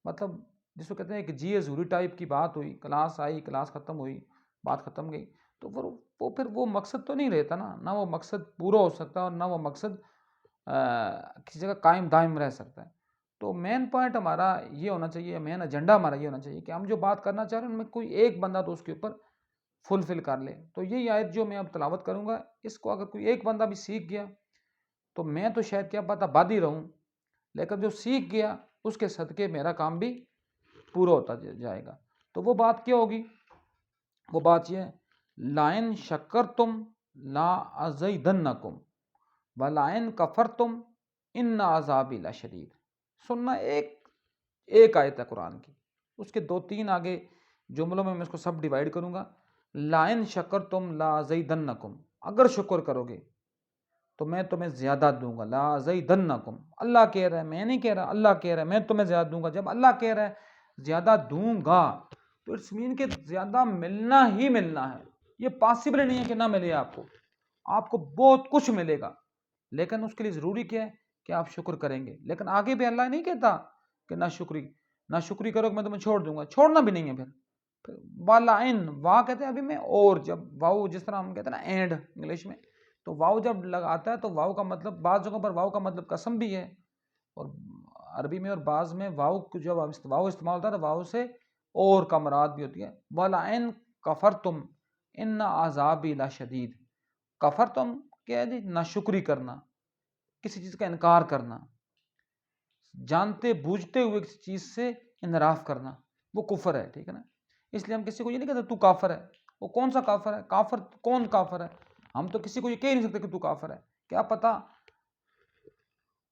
مطلب جس کو کہتے ہیں کہ جی حضوری ٹائپ کی بات ہوئی، کلاس آئی، کلاس ختم ہوئی، بات ختم گئی، تو پھر وہ مقصد تو نہیں رہتا نا، نہ وہ مقصد پورا ہو سکتا ہے اور نہ وہ مقصد کسی جگہ قائم دائم رہ سکتا ہے۔ تو مین پوائنٹ ہمارا یہ ہونا چاہیے، مین ایجنڈا ہمارا یہ ہونا چاہیے کہ ہم جو بات کرنا چاہ رہے ہیں ان میں کوئی ایک بندہ تو اس کے اوپر فلفل کر لے۔ تو یہی آیت جو میں اب تلاوت کروں گا، اس کو اگر کوئی ایک بندہ بھی سیکھ گیا تو میں تو شاید کیا پتہ باد ہی رہوں، لیکن جو سیکھ گیا اس کے صدقے میرا کام بھی پورا ہوتا جائے گا۔ تو وہ بات کیا ہوگی؟ وہ بات یہ ہے، لَإِن شَكَرْتُمْ لَأَزِيدَنَّكُمْ وَلَئِن كَفَرْتُمْ إِنَّ عَذَابِي لَشَدِيدٌ۔ سننا ایک آیت ہے قرآن کی، اس کے 2-3 آگے جملوں میں اس کو سب ڈیوائیڈ کروں گا۔ لَإِن شَكَرْتُمْ لَأَزِيدَنَّكُمْ، اگر شکر کرو گے تو میں تمہیں زیادہ دوں گا۔ لَأَزِيدَنَّكُمْ، اللہ کہہ رہا ہے، میں نہیں کہہ رہا، اللہ کہہ رہا ہے میں تمہیں زیادہ دوں گا۔ جب اللہ کہہ رہا ہے زیادہ دوں گا تو اٹس مین کہ زیادہ ملنا ہی ملنا ہے، یہ پاسبل نہیں ہے کہ نہ ملے آپ کو بہت کچھ ملے گا، لیکن اس کے لیے ضروری کیا ہے کہ آپ شکر کریں گے۔ لیکن آگے بھی اللہ نہیں کہتا کہ نہ شکری کرو کہ میں تمہیں چھوڑ دوں گا، چھوڑنا بھی نہیں ہے۔ پھر وَلَئِن، واو کہتے ہیں ابھی میں، اور جب واو جس طرح ہم کہتے ہیں نا اینڈ انگلش میں، تو واو جب لگاتا ہے تو واو کا مطلب بعض جگہوں پر واو کا مطلب قسم بھی ہے، اور عربی میں اور بعض میں واو جب واو استعمال ہوتا ہے تو واو سے اور کا مراد بھی ہوتی ہے۔ وَلَئِن كَفَرْتُمْ إِنَّ عَذَابِي لَشَدِيدٌ۔ کفرتم کیا ہے جی؟ ناشکری کرنا، کسی چیز کا انکار کرنا، جانتے بوجھتے ہوئے کسی چیز سے انحراف کرنا، وہ کفر ہے، ٹھیک ہے نا۔ اس لیے ہم کسی کو یہ نہیں کہتے تو کافر ہے۔ وہ کون سا کافر ہے؟ کافر کون کافر ہے؟ ہم تو کسی کو یہ کہہ نہیں سکتے کہ تو کافر ہے، کیا پتا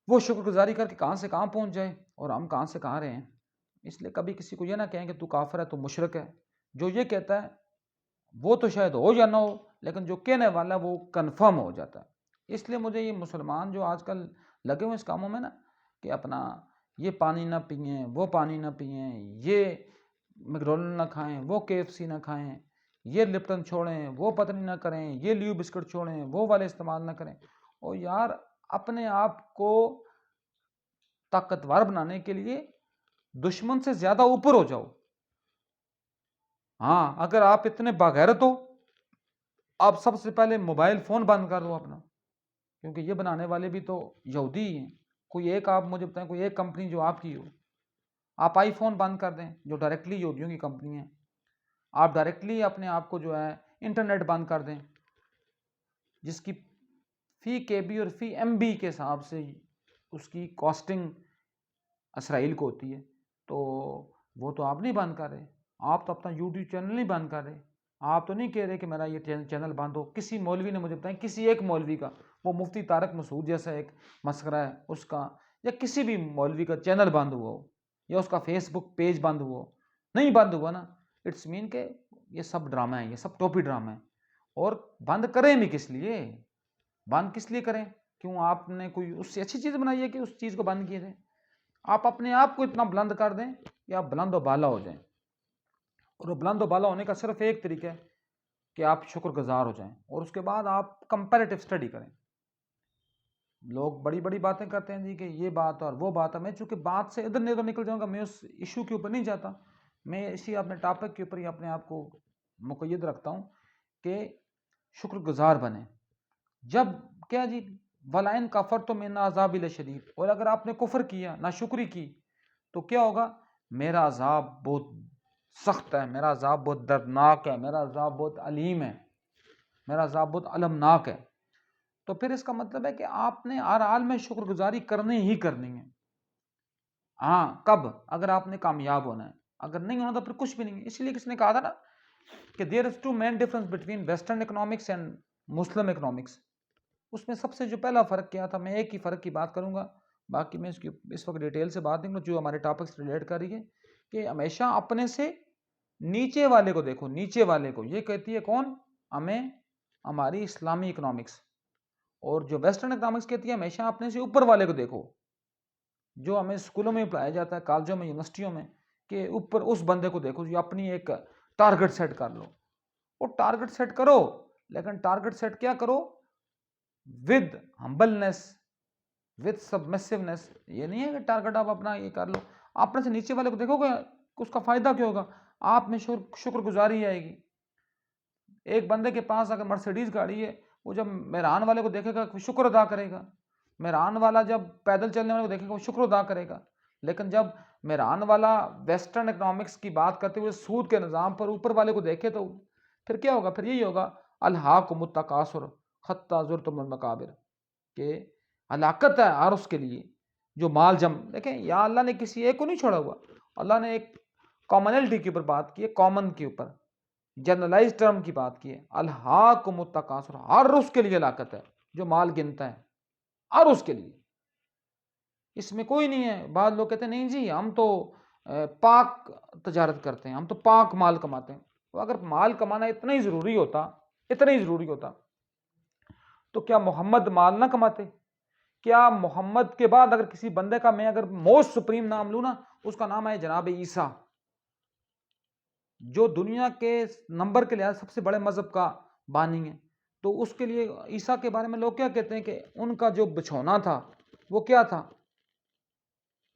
وہ شکر گزاری کر کے کہاں سے کہاں پہنچ جائے اور ہم کہاں سے کہاں رہے ہیں۔ اس لیے کبھی کسی کو یہ نہ کہیں کہ تو کافر ہے، تو مشرک ہے۔ جو یہ کہتا ہے وہ تو شاید ہو یا نہ ہو، لیکن جو کہنے والا وہ کنفرم ہو جاتا ہے۔ اس لیے مجھے یہ مسلمان جو آج کل لگے ہوئے اس کاموں میں نا کہ اپنا یہ پانی نہ پئیں، وہ پانی نہ پئیں، یہ میکڈونلڈ نہ کھائیں، وہ KFC نہ کھائیں، یہ لپٹن چھوڑیں، وہ پتنی نہ کریں، یہ لیو بسکٹ چھوڑیں، وہ والے استعمال نہ کریں۔ اور یار اپنے آپ کو طاقتور بنانے کے لیے دشمن سے زیادہ اوپر ہو جاؤ۔ ہاں اگر آپ اتنے باغیرت ہو، آپ سب سے پہلے موبائل فون بند کر دو اپنا، کیونکہ یہ بنانے والے بھی تو یہودی ہی ہیں۔ کوئی ایک آپ مجھے بتائیں، کوئی ایک کمپنی جو آپ کی ہو۔ آپ آئی فون بند کر دیں جو ڈائریکٹلی یہودیوں کی کمپنی ہے، آپ ڈائریکٹلی اپنے آپ کو جو ہے انٹرنیٹ بند کر دیں جس کی فی KB اور فی MB کے حساب سے اس کی کاسٹنگ اسرائیل کو ہوتی ہے، تو وہ تو آپ نہیں بند کر رہے۔ آپ تو اپنا YouTube چینل نہیں بند کر رہے، آپ تو نہیں کہہ رہے کہ میرا یہ چینل بند ہو۔ کسی مولوی نے مجھے بتائیں، کسی ایک مولوی کا، وہ مفتی طارق مسعود جیسا ایک مسخرہ ہے اس کا، یا کسی بھی مولوی کا چینل بند ہوا ہو یا اس کا فیس بک پیج بند ہوا ہو، نہیں بند ہوا نا، اٹس مین کہ یہ سب ڈرامہ ہے، یہ سب ٹوپی ڈرامہ ہے۔ اور بند کریں بھی کس لیے؟ بند کس لیے کریں؟ کیوں آپ نے کوئی اس سے اچھی چیز بنائی ہے کہ اس چیز کو بند کیے تھے؟ آپ اپنے آپ کو اتنا بلند کر دیں کہ آپ بلند و بالا ہو جائیں، اور وہ بلند و بالا ہونے کا صرف ایک طریقہ ہے کہ آپ شکر گزار ہو جائیں، اور اس کے بعد آپ کمپیریٹیو اسٹڈی کریں۔ لوگ بڑی بڑی باتیں کرتے ہیں جی کہ یہ بات اور وہ بات ہے، میں چونکہ بات سے ادھر ادھر نکل جاؤں گا، میں اس ایشو کے اوپر نہیں جاتا، میں اسی اپنے ٹاپک کے اوپر ہی اپنے آپ کو مقید رکھتا ہوں کہ شکر گزار بنیں۔ جب کیا جی وَلَئِن كَفَرْتُمْ مِنْ عَذَابِ لَشَدِيدٌ، اور اگر آپ نے کفر کیا، ناشکری کی، تو کیا ہوگا؟ میرا عذاب بہت سخت ہے، میرا عذاب بہت دردناک ہے، میرا عذاب بہت علیم ہے، میرا عذاب بہت المناک ہے۔ تو پھر اس کا مطلب ہے کہ آپ نے ہر حال میں شکر گزاری کرنی ہی کرنی ہے۔ ہاں کب؟ اگر آپ نے کامیاب ہونا ہے، اگر نہیں ہونا تو پھر کچھ بھی نہیں ہے۔ اس لیے کس نے کہا تھا نا کہ there is two main difference between western economics and Muslim economics. اس میں سب سے جو پہلا فرق کیا تھا، میں ایک ہی فرق کی بات کروں گا، باقی میں اس وقت ڈیٹیل سے بات نہیں کروں، جو ہمارے ٹاپک سے ریلیٹ کر رہی ہے کہ ہمیشہ اپنے سے نیچے والے کو دیکھو، نیچے والے کو۔ یہ کہتی ہے کون؟ ہمیں ہماری اسلامی اکنامکس۔ اور جو ویسٹرن اکنامکس کہتی ہے ہمیشہ اپنے سے اوپر والے کو دیکھو، جو ہمیں اسکولوں میں پڑھایا جاتا ہے، کالجوں میں، یونیورسٹیوں میں، کہ اوپر اس بندے کو دیکھو جو اپنی ایک ٹارگٹ سیٹ کر لو۔ وہ ٹارگٹ سیٹ کرو، لیکن ٹارگٹ سیٹ کیا کرو؟ With humbleness, with submissiveness. یہ نہیں ہے کہ ٹارگٹ آپ اپنا یہ کر لو، اپنے سے نیچے والے کو دیکھو گے، اس کا فائدہ کیا ہوگا؟ آپ میں شکر گزاری آئے گی۔ ایک بندے کے پاس اگر مرسیڈیز گاڑی ہے، وہ جب مہران والے کو دیکھے گا شکر ادا کرے گا۔ مہران والا جب پیدل چلنے والے کو دیکھے گا وہ شکر ادا کرے گا۔ لیکن جب مہران والا ویسٹرن اکنامکس کی بات کرتے ہوئے سود کے نظام پر اوپر والے کو دیکھے تو پھر کیا ہوگا؟ پھر یہی ہوگا، الہاکم التکاثر حتی زرتم المقابر، کہ ہلاکت ہے ہر اس کے لیے جو مال دیکھیں یا اللہ نے کسی ایک کو نہیں چھوڑا ہوا، اللہ نے ایک کامنلٹی کے اوپر بات کی ہے، کامن کے اوپر، جنرلائز ٹرم کی بات کی ہے۔ الہاکم التکاثر، ہر اس کے لیے ہلاکت ہے جو مال گنتا ہے، ہر اس کے لیے، اس میں کوئی نہیں ہے۔ بعض لوگ کہتے ہیں نہیں جی ہم تو پاک تجارت کرتے ہیں، ہم تو پاک مال کماتے ہیں۔ تو اگر مال کمانا اتنا ہی ضروری ہوتا تو کیا محمد مال نہ کماتے؟ کیا محمد کے بعد اگر کسی بندے کا میں اگر موسٹ سپریم نام لوں نا، اس کا نام ہے جناب عیسیٰ، جو دنیا کے نمبر کے لحاظ سب سے بڑے مذہب کا بانی ہے۔ تو اس کے لیے عیسیٰ کے بارے میں لوگ کیا کہتے ہیں کہ ان کا جو بچھونا تھا وہ کیا تھا،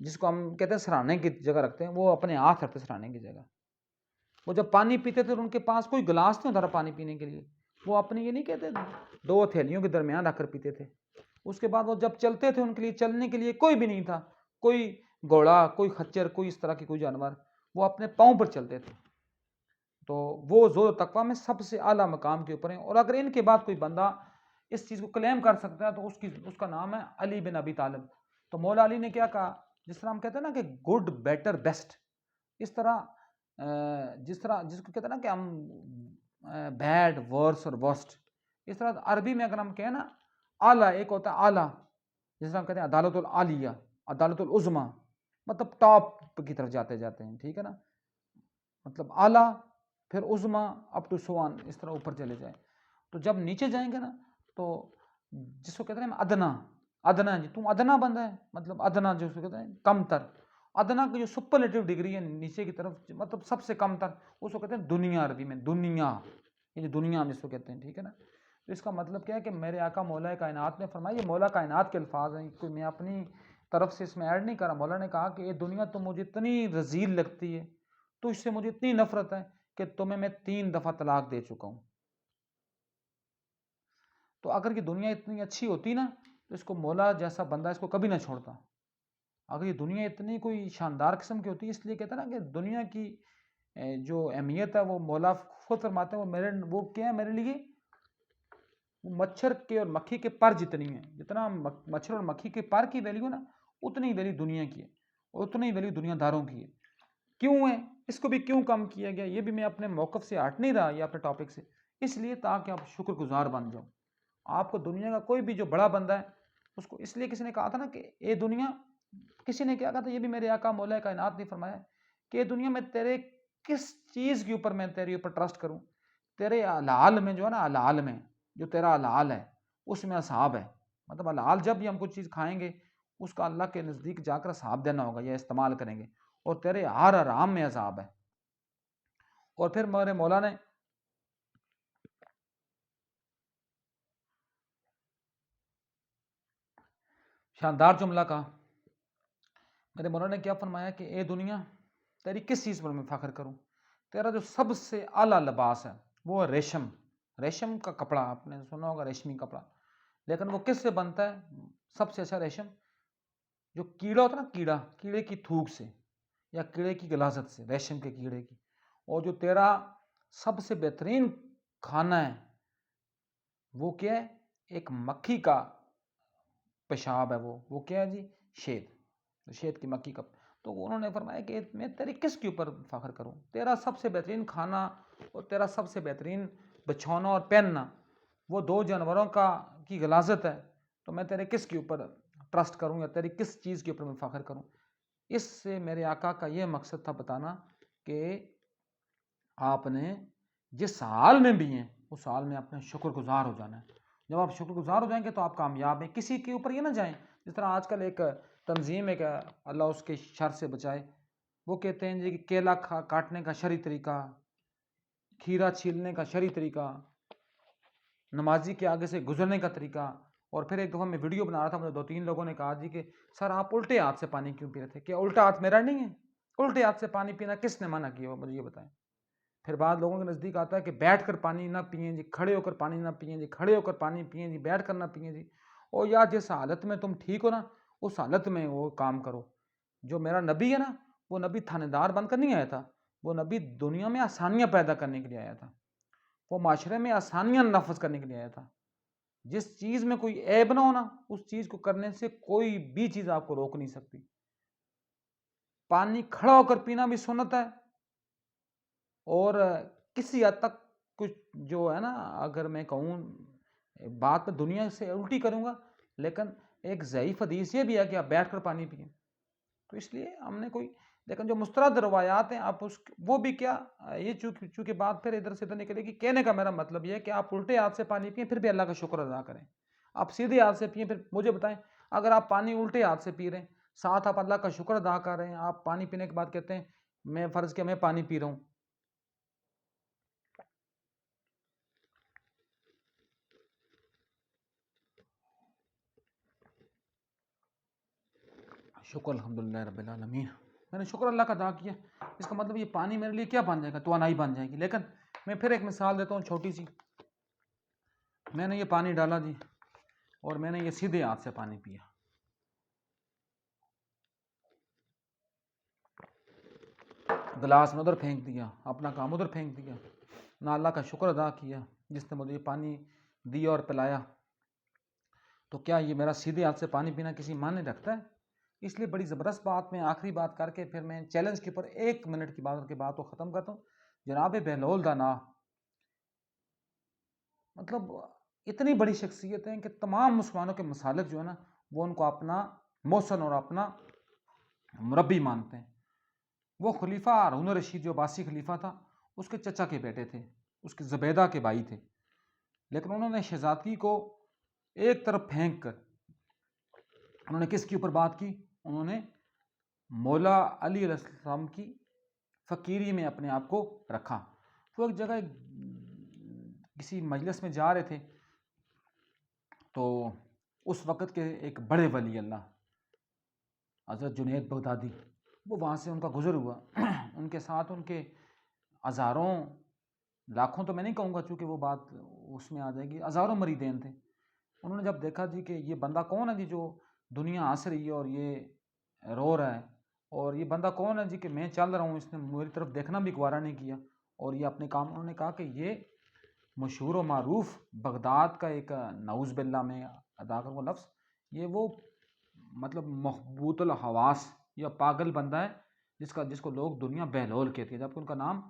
جس کو ہم کہتے ہیں سرانے کی جگہ رکھتے ہیں، وہ اپنے ہاتھ رکھتے سرانے کی جگہ۔ وہ جب پانی پیتے تھے ان کے پاس کوئی گلاس نہیں ہوتا تھا پانی پینے کے لیے، وہ اپنے یہ نہیں کہتے 2 ہتھیلیوں کے درمیان رکھ کر پیتے تھے۔ اس کے بعد وہ جب چلتے تھے ان کے لیے چلنے کے لیے کوئی بھی نہیں تھا، کوئی گھوڑا، کوئی خچر، کوئی اس طرح کی کوئی جانور، وہ اپنے پاؤں پر چلتے تھے۔ تو وہ زور و تقویٰ میں سب سے اعلیٰ مقام کے اوپر ہیں۔ اور اگر ان کے بعد کوئی بندہ اس چیز کو کلیم کر سکتا ہے تو اس کا نام ہے علی بن ابی طالب۔ تو مولا علی نے کیا کہا؟ جس طرح ہم کہتے ہیں نا کہ گڈ، بیٹر، بیسٹ، اس طرح جس کو کہتے ہیں نا کہ ہم بیڈ، ورس اور ورسٹ، اس طرح عربی میں اگر ہم کہیں نا اعلیٰ، ایک ہوتا ہے اعلیٰ، جس طرح ہم کہتے ہیں عدالت العالیہ، عدالت العظمیٰ، مطلب ٹاپ کی طرف جاتے ہیں، ٹھیک ہے نا، مطلب اعلیٰ، پھر عظمیٰ، اپ ٹو سوان، اس طرح اوپر چلے جائیں۔ تو جب نیچے جائیں گے نا تو جس کو کہتے ہیں ادنا جی تم ادنا بندہ ہے، مطلب ادنا جو کہتے ہیں کم تر، ادنا کی جو سپرلیٹو ڈگری ہے نیچے کی طرف مطلب سب سے کم تر، اس کو کہتے ہیں دنیا، عربی میں دنیا، یہ جو دنیا ہم اس کو کہتے ہیں، ٹھیک ہے نا. تو اس کا مطلب کیا ہے کہ میرے آقا مولا کائنات نے فرمایا، یہ مولا کائنات کے الفاظ ہیں، کوئی میں اپنی طرف سے اس میں ایڈ نہیں کر رہا. مولا نے کہا کہ یہ دنیا تو مجھے اتنی رذیل لگتی ہے، تو اس سے مجھے اتنی نفرت ہے کہ تمہیں میں 3 دفعہ طلاق دے چکا ہوں. تو اگر یہ دنیا اتنی اچھی ہوتی نا تو اس کو مولا جیسا بندہ اس کو کبھی نہ چھوڑتا. اگر یہ دنیا اتنی کوئی شاندار قسم کی ہوتی، اس لیے کہتا ہے نا کہ دنیا کی جو اہمیت ہے وہ مولا خود فرماتے ہیں، وہ کیا ہے میرے لیے، مچھر کے اور مکھی کے پر جتنی ہے، جتنا مچھر اور مکھی کے پر کی ویلیو نا اتنی ویلیو دنیا کی ہے، اور اتنی ویلیو دنیا داروں کی ہے. کیوں ہے، اس کو بھی کیوں کم کیا گیا، یہ بھی میں اپنے موقف سے ہٹ نہیں رہا، یہ اپنے ٹاپک سے، اس لیے تاکہ آپ شکر گزار بن جاؤ. آپ کو دنیا کا کوئی بھی جو بڑا بندہ ہے اس کو، اس لیے کسی نے کہا تھا نا کہ اے دنیا، کسی نے کیا کہا تھا، یہ بھی میرے آقا مولا کائنات نے فرمایا کہ اے دنیا میں تیرے کس چیز کے اوپر میں تیرے اوپر ٹرسٹ کروں. تیرے الحال میں جو ہے نا، الحال میں جو تیرا الحال ہے اس میں حساب ہے. مطلب الحال جب بھی ہم کچھ چیز کھائیں گے اس کا اللہ کے نزدیک جا کر حساب دینا ہوگا یا استعمال کریں گے، اور تیرے ہر حرام میں عذاب ہے. اور پھر میرے مولا نے شاندار جملہ کہا، میرے مولا نے کیا فرمایا کہ اے دنیا، تیری کس چیز پر میں فخر کروں. تیرا جو سب سے اعلیٰ لباس ہے وہ ہے ریشم کا کپڑا. آپ نے سنا ہوگا ریشمی کپڑا، لیکن وہ کس سے بنتا ہے؟ سب سے اچھا ریشم جو کیڑا ہوتا ہے نا، کیڑے کی تھوک سے یا کیڑے کی غلاظت سے، ریشم کے کیڑے کی. اور جو تیرا سب سے بہترین کھانا ہے وہ کیا ہے؟ ایک مکھی کا پیشاب ہے، وہ کیا ہے جی؟ شہد کی مکھی کا. تو انہوں نے فرمایا کہ میں تیری کس کے اوپر فخر کروں، تیرا سب سے بہترین کھانا اور تیرا سب سے بہترین بچھونا اور پہننا وہ 2 جانوروں کی غلاظت ہے، تو میں تیرے کس کے اوپر ٹرسٹ کروں یا تیری کس چیز کے اوپر میں فخر کروں. اس سے میرے آقا کا یہ مقصد تھا بتانا کہ آپ نے جس حال میں بھی ہیں اس حال میں اپنے شکر گزار ہو جانا ہے. جب آپ شکر گزار ہو جائیں گے تو آپ کامیاب ہیں. کسی کے اوپر یہ نہ جائیں، جس طرح آج کل ایک تنظیم ہے کہ اللہ اس کے شر سے بچائے، وہ کہتے ہیں جی کہ کیلا کاٹنے کا شرعی طریقہ، کھیرا چھیلنے کا شرعی طریقہ، نمازی کے آگے سے گزرنے کا طریقہ. اور پھر ایک دفعہ میں ویڈیو بنا رہا تھا، مجھے 2-3 لوگوں نے کہا جی کہ سر آپ الٹے ہاتھ سے پانی کیوں پی رہے تھے؟ کیا الٹا ہاتھ میرا نہیں ہے؟ الٹے ہاتھ سے پانی پینا کس نے منع کیا؟ مجھے یہ بتائیں. پھر بعض لوگوں کے نزدیک آتا ہے کہ بیٹھ کر پانی نہ پئیں جی، کھڑے ہو کر پانی نہ پئیں جی، کھڑے ہو کر پانی پئیں جی، بیٹھ کر نہ پئیں جی. اور یا جس حالت میں تم ٹھیک ہو نا اس حالت میں وہ کام کرو. جو میرا نبی ہے نا، وہ نبی تھانے دار بن کر نہیں آیا تھا، وہ نبی دنیا میں آسانیاں پیدا کرنے کے لیے آیا تھا، وہ معاشرے میں آسانیاں نافذ کرنے کے لیے آیا تھا. جس چیز میں کوئی عیب نہ ہونا اس چیز کو کرنے سے کوئی بھی چیز آپ کو روک نہیں سکتی. پانی کھڑا ہو کر پینا بھی سنت ہے، اور کسی حد تک کچھ جو ہے نا، اگر میں کہوں بات میں دنیا سے الٹی کروں گا، لیکن ایک ضعیف حدیث یہ بھی ہے کہ آپ بیٹھ کر پانی پئیں. تو اس لیے ہم نے کوئی، لیکن جو مسترد روایات ہیں آپ وہ بھی کیا، یہ چونکہ بات پھر ادھر سے ادھر نکلے گی. کہنے کا میرا مطلب یہ ہے کہ آپ الٹے ہاتھ سے پانی پئیں پھر بھی اللہ کا شکر ادا کریں. آپ سیدھے ہاتھ سے پئیں، پھر مجھے بتائیں اگر آپ پانی الٹے ہاتھ سے پی رہے ہیں ساتھ آپ اللہ کا شکر ادا کر رہے ہیں، آپ پانی پینے کے بعد کہتے ہیں میں فرض کیا میں پانی پی رہا ہوں، شکر الحمدللہ رب العالمین، میں نے شکر اللہ کا ادا کیا. اس کا مطلب یہ پانی میرے لیے کیا بن جائے گا؟ توانائی بن جائے گی. لیکن میں پھر ایک مثال دیتا ہوں چھوٹی سی. میں نے یہ پانی ڈالا جی، اور میں نے یہ سیدھے ہاتھ سے پانی پیا، گلاس میں ادھر پھینک دیا، اپنا کام ادھر پھینک دیا، نہ اللہ کا شکر ادا کیا جس نے مجھے یہ پانی دیا اور پلایا. تو کیا یہ میرا سیدھے ہاتھ سے پانی پینا کسی معنی رکھتا ہے؟ اس لیے بڑی زبردست بات میں آخری بات کر کے پھر میں چیلنج کے اوپر 1 منٹ کی بات کے بعد تو ختم کرتا ہوں. جناب بہلول دانا مطلب اتنی بڑی شخصیت ہیں کہ تمام مسلمانوں کے مسالک جو ہے نا وہ ان کو اپنا محسن اور اپنا مربی مانتے ہیں. وہ خلیفہ ہارون رشید جو عباسی خلیفہ تھا اس کے چچا کے بیٹے تھے، اس کے زبیدہ کے بھائی تھے. لیکن انہوں نے شہزادگی کو ایک طرف پھینک کر انہوں نے کس کے اوپر بات کی؟ انہوں نے مولا علی علیہ السلام کی فقیری میں اپنے آپ کو رکھا۔ وہ ایک جگہ کسی مجلس میں جا رہے تھے، تو اس وقت کے ایک بڑے ولی اللہ حضرت جنید بغدادی، وہ وہاں سے ان کا گزر ہوا۔ ان کے ساتھ ان کے ہزاروں، لاکھوں تو میں نہیں کہوں گا چونکہ وہ بات اس میں آ جائے گی، ہزاروں مریدین تھے۔ انہوں نے جب دیکھا جی کہ یہ بندہ کون ہے جی جو دنیا ہنس رہی ہے اور یہ رو رہا ہے، اور یہ بندہ کون ہے جی کہ میں چل رہا ہوں، اس نے میری طرف دیکھنا بھی گوارا نہیں کیا اور یہ اپنے کام، انہوں نے کہا کہ یہ مشہور و معروف بغداد کا ایک، نعوذ باللہ میں ادا کروں لفظ، یہ وہ مطلب محبوط الحواس یا پاگل بندہ ہے جس کو لوگ دنیا بہلول کہتی ہے، جبکہ ان کا نام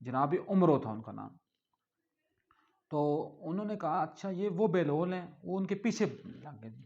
جناب عمرو تھا ان کا نام۔ تو انہوں نے کہا اچھا یہ وہ بہلول ہیں، وہ ان کے پیچھے لگ گئے جی۔